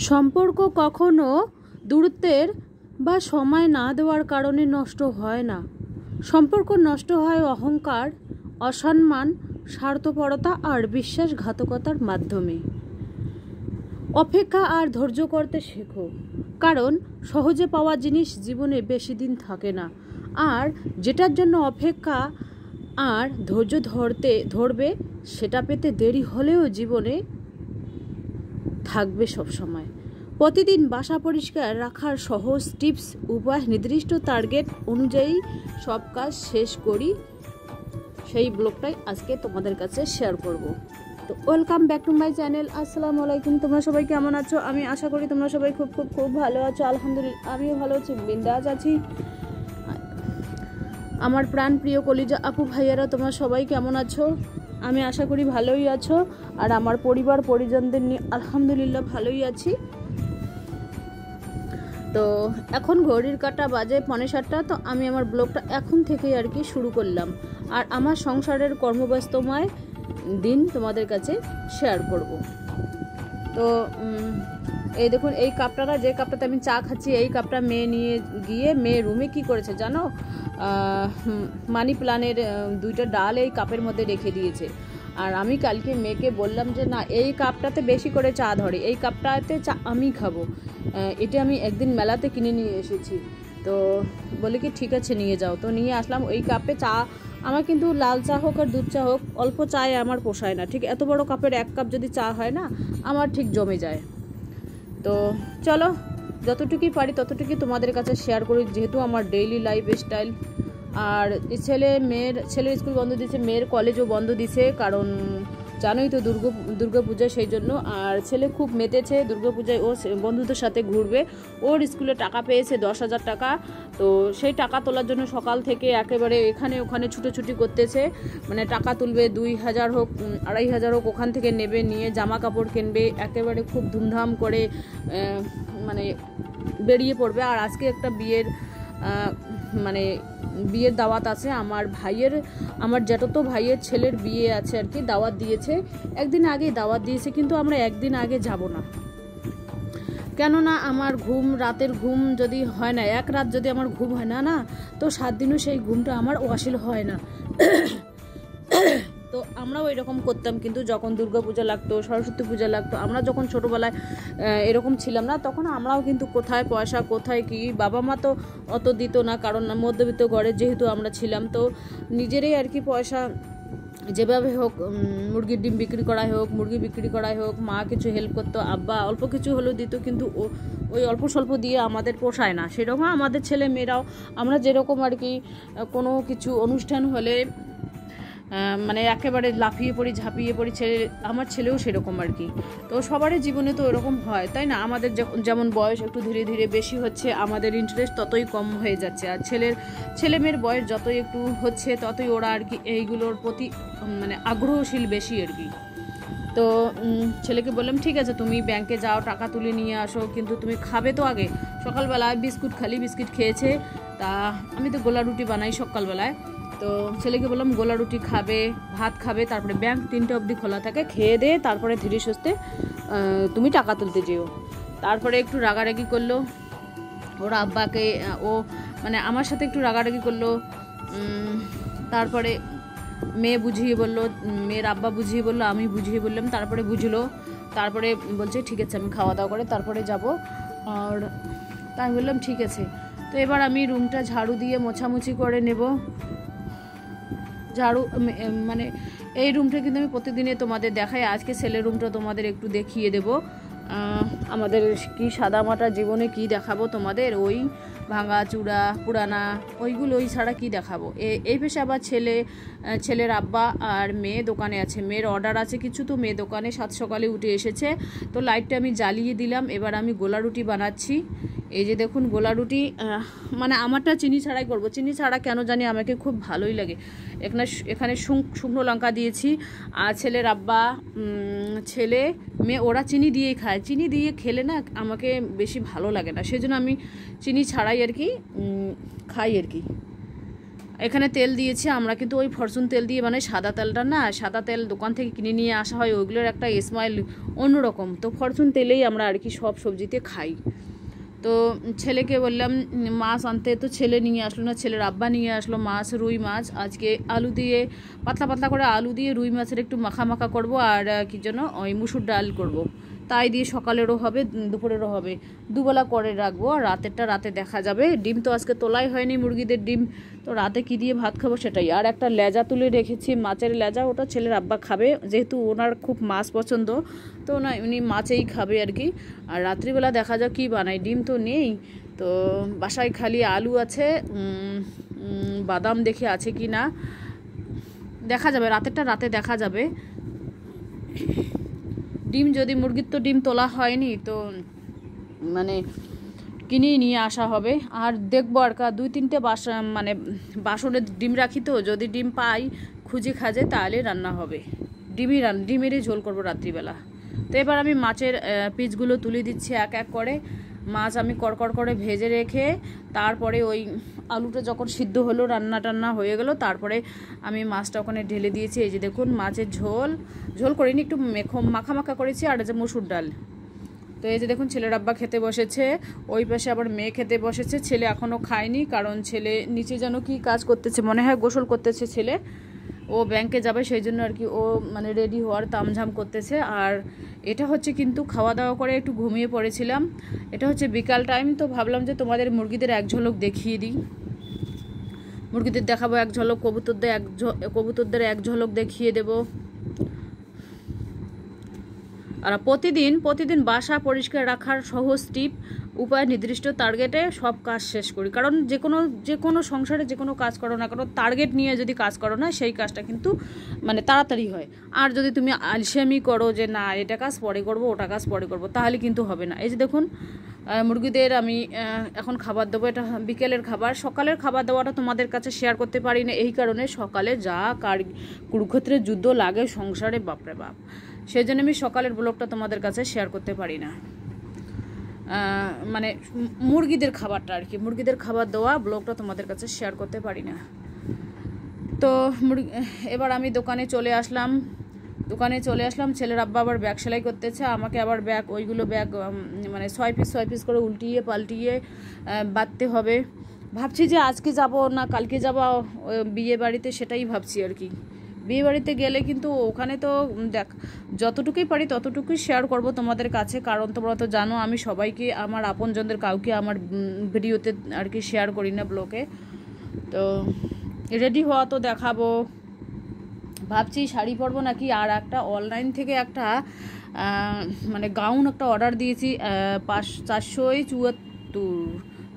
সম্পর্ক কখনো দূরত্বের বা সময় না দেওয়ার কারণে নষ্ট হয় না। সম্পর্ক নষ্ট হয় অহংকার, অসম্মান, স্বার্থপরতা আর বিশ্বাসঘাতকতার মাধ্যমে। অপেক্ষা আর ধৈর্য করতে শেখো, কারণ সহজে পাওয়া জিনিস জীবনে বেশি দিন থাকে না, আর যেটার জন্য অপেক্ষা আর ধৈর্য ধরবে সেটা পেতে দেরি হলেও জীবনে থাকবে সব সময়। প্রতিদিন বাসা পরিষ্কার রাখার সহজ টিপস, উপায়, নির্দিষ্ট টার্গেট অনুযায়ী সব কাজ শেষ করি, সেই ব্লগটাই আজকে তোমাদের কাছে শেয়ার করব। তো welcome back to my channel. আসসালামু আলাইকুম। তোমরা সবাই কেমন আছো? আমি আশা করি তোমরা সবাই খুব খুব খুব ভালো আছো। আলহামদুলিল্লাহ আমিও ভালো আছি, বিন্দাস আছি। আমার প্রাণ প্রিয় কলিজা আপু ভাইয়ারা, তোমরা সবাই কেমন আছো? আমি আশা করি ভালোই আছো, আর আমার পরিবার পরিজনদের নিয়ে আলহামদুলিল্লাহ ভালোই আছি। তো এখন ঘড়ির কাঁটা বাজে 7:45। তো আমি আমার ব্লগটা এখন থেকেই আর কি শুরু করলাম, আর আমার সংসারের কর্মব্যস্তময় দিন তোমাদের কাছে শেয়ার করব। তো এই দেখুন, এই কাপটা, যে কাপটাতে আমি চা খাচ্ছি, এই কাপটা মেয়ে নিয়ে গিয়ে মেয়ে রুমে কি করেছে জানো? মানি প্লান্টের 2টা ডাল এই কাপের মধ্যে রেখে দিয়েছে। আর আমি কালকে মেয়েকে বললাম যে না, এই কাপটাতে বেশি করে চা ধরে, এই কাপটাতে চা আমি খাবো। এটা আমি একদিন মেলাতে কিনে নিয়ে এসেছি। তো বলে কি ঠিক আছে নিয়ে যাও। তো নিয়ে আসলাম। ওই কাপে চা, আমার কিন্তু লাল চা হোক আর দুধ চা হোক, অল্প চায় আমার পোষায় না। ঠিক এত বড় কাপের 1 কাপ যদি চা হয় না, আমার ঠিক জমে যায়। তো চলো, যতটুকুই পারি ততটুকুই তোমাদের কাছে শেয়ার করি, যেহেতু আমার ডেইলি লাইফ স্টাইল। আর ছেলের স্কুল বন্ধ দিয়েছে, মেয়ের কলেজও বন্ধ দিয়েছে, কারণ জানোই তো দুর্গা পূজা, সেই জন্য। আর ছেলে খুব মেতেছে দুর্গাপূজায়, ও বন্ধুদের সাথে ঘুরবে। ওর স্কুলে টাকা পেয়েছে 10,000 টাকা। তো সেই টাকা তোলার জন্য সকাল থেকে একেবারে এখানে ওখানে ছুটোছুটি করতেছে। মানে টাকা তুলবে, 2,000 হোক 2,500 হোক, ওখান থেকে নেবে, নিয়ে জামা কাপড় কিনবে, একেবারে খুব ধুমধাম করে মানে বেরিয়ে পড়বে। আর আজকে একটা বিয়ের দাওয়াত আছে আমার জ্যাঠতো ভাইয়ের ছেলের বিয়ে আছে আর কি, দাওয়াত দিয়েছে। একদিন আগেই দাওয়াত দিয়েছে, কিন্তু আমরা একদিন আগে যাব না। কেননা আমার রাতের ঘুম যদি হয় না, এক রাত যদি আমার ঘুম হয় না, তো 7 দিনও সেই ঘুমটা আমার ওয়াসিল হয় না। তো আমরাও এরকম করতাম, কিন্তু যখন দুর্গাপূজা লাগতো, সরস্বতী পূজা লাগতো, আমরা যখন ছোটোবেলায় এরকম ছিলাম না, তখন আমরাও কিন্তু কোথায় পয়সা, কোথায় কি, বাবা মা তো অত দিত না, কারণ মধ্যবিত্ত ঘরে যেহেতু আমরা ছিলাম। তো নিজেরাই আর কি পয়সা যেভাবে হোক, মুরগির ডিম বিক্রি করাই হোক, মুরগি বিক্রি করাই হোক, মা কিছু হেল্প করতো, আব্বা অল্প কিছু হলেও দিত, কিন্তু ওই অল্প স্বল্প দিয়ে আমাদের পোষায় না। সেরকম আমাদের ছেলে মেয়েরাও, আমরা যেরকম আর কি কোনো কিছু অনুষ্ঠান হলে মানে একেবারে লাফিয়ে পড়ি, ঝাঁপিয়ে পড়ি, আমার ছেলেও সেরকম আর কি। তো সবারই জীবনে তো এরকম হয়, তাই না? আমাদের যেমন বয়স একটু ধীরে ধীরে বেশি হচ্ছে, আমাদের ইন্টারেস্ট ততই কম হয়ে যাচ্ছে। আর ছেলে মেয়ের বয়স যতই একটু হচ্ছে, ততই ওরা আর কি এইগুলোর প্রতি মানে আগ্রহশীল বেশি আর কি। তো ছেলেকে বললাম ঠিক আছে, তুমি ব্যাংকে যাও, টাকা তুলে নিয়ে আসো, কিন্তু তুমি খাবে তো আগে। সকালবেলায় বিস্কিট খেয়েছে। তা আমি তো গোলা রুটি বানাই সকালবেলায়। তো ছেলেকে বললাম গোলা রুটি খাবে, ভাত খাবে, তারপরে ব্যাংক 3টে অবধি খোলা থাকে, খেয়ে দে, তারপরে ধীরে সুস্থে তুমি টাকা তুলতে যেও। তারপরে একটু রাগারাগি করলো ওর আব্বাকে, ও মানে আমার সাথে একটু রাগারাগি করলো। তারপরে মেয়ের আব্বা বুঝিয়ে বললো, আমি বুঝিয়ে বললাম, তারপরে বুঝলো। তারপরে বলছে ঠিক আছে আমি খাওয়া দাওয়া করে তারপরে যাব। আর তাই আমি বললাম ঠিক আছে। তো এবার আমি রুমটা ঝাড়ু দিয়ে মোছামুছি করে নেব। মানে এই রুমটা কিন্তু আমি প্রতিদিনে তোমাদের দেখাই, আজকে ছেলের রুমটা তোমাদের একটু দেখিয়ে দেব। আমাদের কি সাদামাটা জীবনে কি দেখাবো তোমাদের, ওই ভাঙা চূড়া পুরানা ওই ছাড়া কি দেখাবো। এই পেশে আবার ছেলের আব্বা আর মেয়ে দোকানে আছে, মেয়ের অর্ডার আছে কিছু, তো মেয়ে দোকানে 7 সকালে উঠে এসেছে। তো লাইটটা আমি জ্বালিয়ে দিলাম। এবার আমি গোলা রুটি বানাচ্ছি। এই যে দেখুন গোলা রুটি, মানে আমারটা চিনি ছাড়াই করব। চিনি ছাড়া কেন জানি আমাকে খুব ভালোই লাগে। এখানে শুকনো লঙ্কা দিয়েছি। আর ছেলের আব্বা, ছেলে, মেয়ে ওরা চিনি দিয়েই খায়। চিনি দিয়ে খেলে না আমাকে বেশি ভালো লাগে না, সেই জন্য আমি চিনি ছাড়াই আর কি খাই আর কি। এখানে তেল দিয়েছি, আমরা কিন্তু ওই ফরচুন তেল দিয়ে মানে সাদা তেলটা না, সাদা তেল দোকান থেকে কিনে নিয়ে আসা হয়, ওইগুলোর একটা স্মেল অন্যরকম। তো ফরচুন তেলেই আমরা আর কি সব সবজিতে খাই। তো ছেলেকে বললাম মাছ আনতে, তো ছেলে নিয়ে আসলো না, ছেলের আব্বা নিয়ে আসলো মাছ, রুই মাছ। আজকে আলু দিয়ে পাতলা পাতলা করে আলু দিয়ে রুই মাছের একটু মাখা মাখা করবো, আর কি যেন ওই মুসুর ডাল করব। তাই দিয়ে সকালেরও হবে দুপুরেরও হবে, দুবেলা করে রাখবো। আর রাতেরটা রাতে দেখা যাবে। ডিম তো আজকে তোলাই হয়নি মুরগিদের ডিম, তো রাতে কি দিয়ে ভাত খাবো সেটাই। আর একটা লেজা তুলে রেখেছি, মাছের লেজা, ওটা ছেলের আব্বা খাবে, যেহেতু ওনার খুব মাছ পছন্দ, তো না উনি মাছেই খাবে আর কি। আর রাত্রিবেলা দেখা যাক কী বানাই, ডিম তো নেই, তো বাসায় খালি আলু আছে, বাদাম দেখে আছে কি না দেখা যাবে, রাতেরটা রাতে দেখা যাবে। ডিম যদি মুরগির তো ডিম তোলা হয়নি, তো মানে কিনেই নিয়ে আসা হবে। আর দেখবো আর 2-3টে মানে বাসনে ডিম রাখি, তো যদি ডিম পাই খুঁজে খাজে তাহলে রান্না হবে। ডিমেরই ঝোল করবো রাত্রিবেলা। তো এবার আমি মাছের পিসগুলো তুলে দিচ্ছি এক এক করে। মাছ আমি কড়কড় করে ভেজে রেখে তারপরে ওই আলুটা যখন সিদ্ধ হলো, রান্না টান্না হয়ে গেল, তারপরে আমি মাছটা ওখানে ঢেলে দিয়েছি। এই যে দেখুন মাছের ঝোল করিনি, একটু মাখা মাখা করেছি। আর যে মসুর ডাল, তো এই যে দেখুন ছেলের আব্বা খেতে বসেছে, ওই পাশে আবার মেয়ে খেতে বসেছে। ছেলে এখনও খায়নি, কারণ ছেলে নিচে যেন কি কাজ করতেছে, মনে হয় গোসল করতেছে ছেলে, ও ব্যাংকে যাবে সেই জন্য আর কি ও মানে রেডি হওয়ার তামঝাম করতেছে। আর এটা হচ্ছে কিন্তু খাওয়া দাওয়া করে একটু ঘুমিয়ে পড়েছিলাম, এটা হচ্ছে বিকাল টাইম। তো ভাবলাম যে তোমাদের মুরগিদের এক ঝলক দেখিয়ে দিই, মুরগিদের দেখাবো এক ঝলক, কবুতরদের এক ঝলক দেখিয়ে দেবো। আর প্রতিদিন বাসা পরিষ্কার রাখার সহজ টিপ উপায়, নির্দিষ্ট টার্গেটে সব কাজ শেষ করি। কারণ যে কোনো সংসারে যে কোনো কাজ করো না কারণ টার্গেট নিয়ে যদি কাজ করো না, সেই কাজটা কিন্তু মানে তাড়াতাড়ি হয়। আর যদি তুমি আলসেমি করো যে না এটা কাজ পরে করবো, ওটা কাজ পরে করবো, তাহলে কিন্তু হবে না। এই যে দেখুন মুরগিদের আমি এখন খাবার দেবো, এটা বিকেলের খাবার। সকালের খাবার দেওয়াটা তোমাদের কাছে শেয়ার করতে পারি না, এই কারণে সকালে যা কুরুক্ষেত্রের যুদ্ধ লাগে সংসারে, বাপরে বাপ, সেই জন্য আমি সকালের ব্লগটা তোমাদের কাছে শেয়ার করতে পারি না। মানে মুরগিদের খাবারটা আর কি, মুরগিদের খাবার দেওয়া ব্লগটা তোমাদের কাছে শেয়ার করতে পারি না। তো এবার আমি দোকানে চলে আসলাম। ছেলের আব্বা আবার ব্যাগ সেলাই করতেছে, আমাকে আবার ওইগুলো ব্যাগ মানে 6 পিস করে উল্টিয়ে পাল্টিয়ে বাঁধতে হবে। ভাবছি যে আজকে যাব না কালকে যাব বিয়ে বাড়িতে, সেটাই ভাবছি আর কি। বিয়ে বাড়িতে গেলে কিন্তু ওখানে তো দেখ যতটুকুই পারি ততটুকুই শেয়ার করব তোমাদের কাছে, কারণ তোমরা তো জানো আমি সবাইকে, আমার আপনজনদের কাউকে আমার ভিডিওতে আর কি শেয়ার করি না ব্লগে। তো রেডি হওয়া তো দেখাবো, ভাবছি শাড়ি পরবো নাকি। আর একটা অনলাইন থেকে একটা মানে গাউন একটা অর্ডার দিয়েছি, 474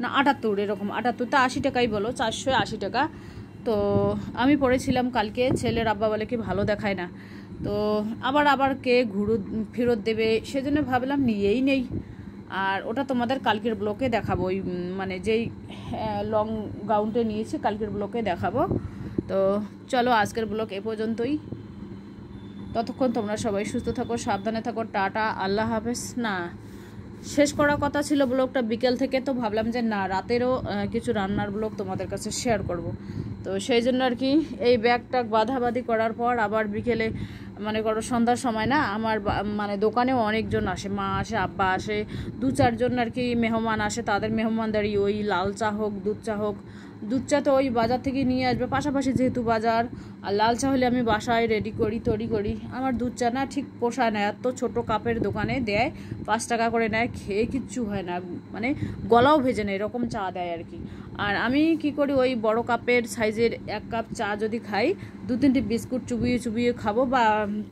না 78 এরকম, 78 তা 80 টাকাই বলো, 480 টাকা। তো আমি পড়েছিলাম কালকে, ছেলের আব্বা বলে কি ভালো দেখায় না, তো আবার কে ফেরত দেবে, সেজন্য ভাবলাম নিয়েই নেই। আর ওটা তোমাদের কালকের ব্লকে দেখাবো, ওই মানে যেই লং গাউনটা নিয়েছি কালকের ব্লকে দেখাবো। তো চলো আজকের ব্লগ এ পর্যন্তই, ততক্ষণ তোমরা সবাই সুস্থ থাকো, সাবধানে থাকো, টাটা, আল্লাহ হাফেজ। না শেষ করার কথা ছিল ব্লগটা বিকেল থেকে, তো ভাবলাম যে না রাতেরও কিছু রান্নার ব্লগ তোমাদের কাছে শেয়ার করব। তো সেই জন্য আর কি এই ব্যাগটা বাঁধাবাঁধি করার পর আবার বিকেলে মানে করো সন্ধ্যার সময় না, আমার মানে দোকানেও অনেকজন আসে, মা আসে, আব্বা আসে, 2-4 জন আর কি মেহমান আসে। তাদের মেহমানদারি ওই লাল চা হোক দুধ চা হোক, দুধ চা তো ওই বাজার থেকে নিয়ে আসবে, পাশাপাশি যেহেতু বাজার। আর লাল চা হলে আমি বাসায় তৈরি করি। আমার দুধ চা না ঠিক পোষায় না, এত ছোটো কাপের দোকানে দেয়, 5 টাকা করে নেয়, খেয়ে কিচ্ছু হয় না, মানে গলাও ভেজে নেয়, এরকম চা দেয় আর কি। আর আমি কি করি, ওই বড় কাপের সাইজের 1 কাপ চা যদি খাই, 2-3টে বিস্কুট চুবিয়ে খাবো, বা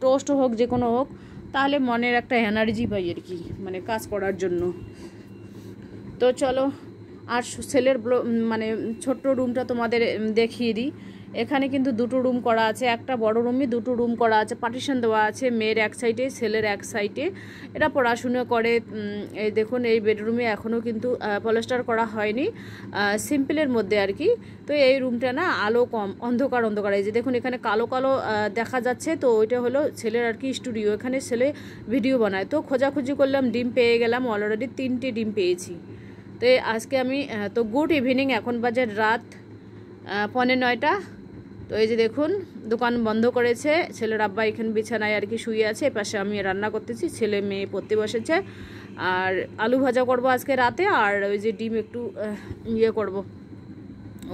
টোস্ট হোক যে কোনো হোক, তাহলে মনের একটা এনার্জি পাই আর কি, মানে কাজ করার জন্য। তো চলো, আর ছেলের মানে ছোট্ট রুমটা তোমাদের দেখিয়ে দিই। এখানে কিন্তু 2টো রুম করা আছে, একটা বড় রুমে 2টো রুম করা আছে, পার্টিশন দেওয়া আছে, মেয়ের এক সাইডে ছেলের এক সাইডে। এরা পড়াশুনো করে। এই দেখুন এই বেডরুমে এখনও কিন্তু পলিস্টার করা হয়নি, সিম্পলের মধ্যে আর কি। তো এই রুমটা না আলো কম, অন্ধকার। এই যে দেখুন এখানে কালো দেখা যাচ্ছে, তো ওইটা হলো ছেলের আর কি স্টুডিও, এখানে ছেলে ভিডিও বানায়। তো খোঁজাখুঁজি করলাম, ডিম পেয়ে গেলাম, অলরেডি 3টে ডিম পেয়েছি। তো আজকে আমি তো গুড ইভিনিং, এখন বাজে রাত 9:45। তো এই যে দেখুন দোকান বন্ধ করেছে, ছেলের আব্বা এখানে বিছানায় আর কি শুয়ে আছে, এপাশে আমি রান্না করতেছি, ছেলে মেয়ে পড়তে বসেছে। আর আলু ভাজা করব আজকে রাতে, আর ওই যে ডিম একটু ইয়ে করব,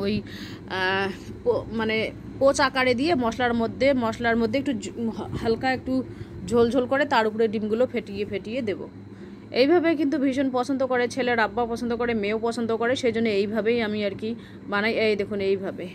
ওই মানে পোচ আকারে দিয়ে মশলার মধ্যে একটু হালকা একটু ঝোল ঝোল করে তার উপরে ডিমগুলো ফেটিয়ে দেবো। এইভাবে কিন্তু ভীষণ পছন্দ করে, ছেলের আব্বা পছন্দ করে, মেয়েও পছন্দ করে, সেই জন্য এইভাবেই আমি আর কি বানাই। এই দেখুন এইভাবে।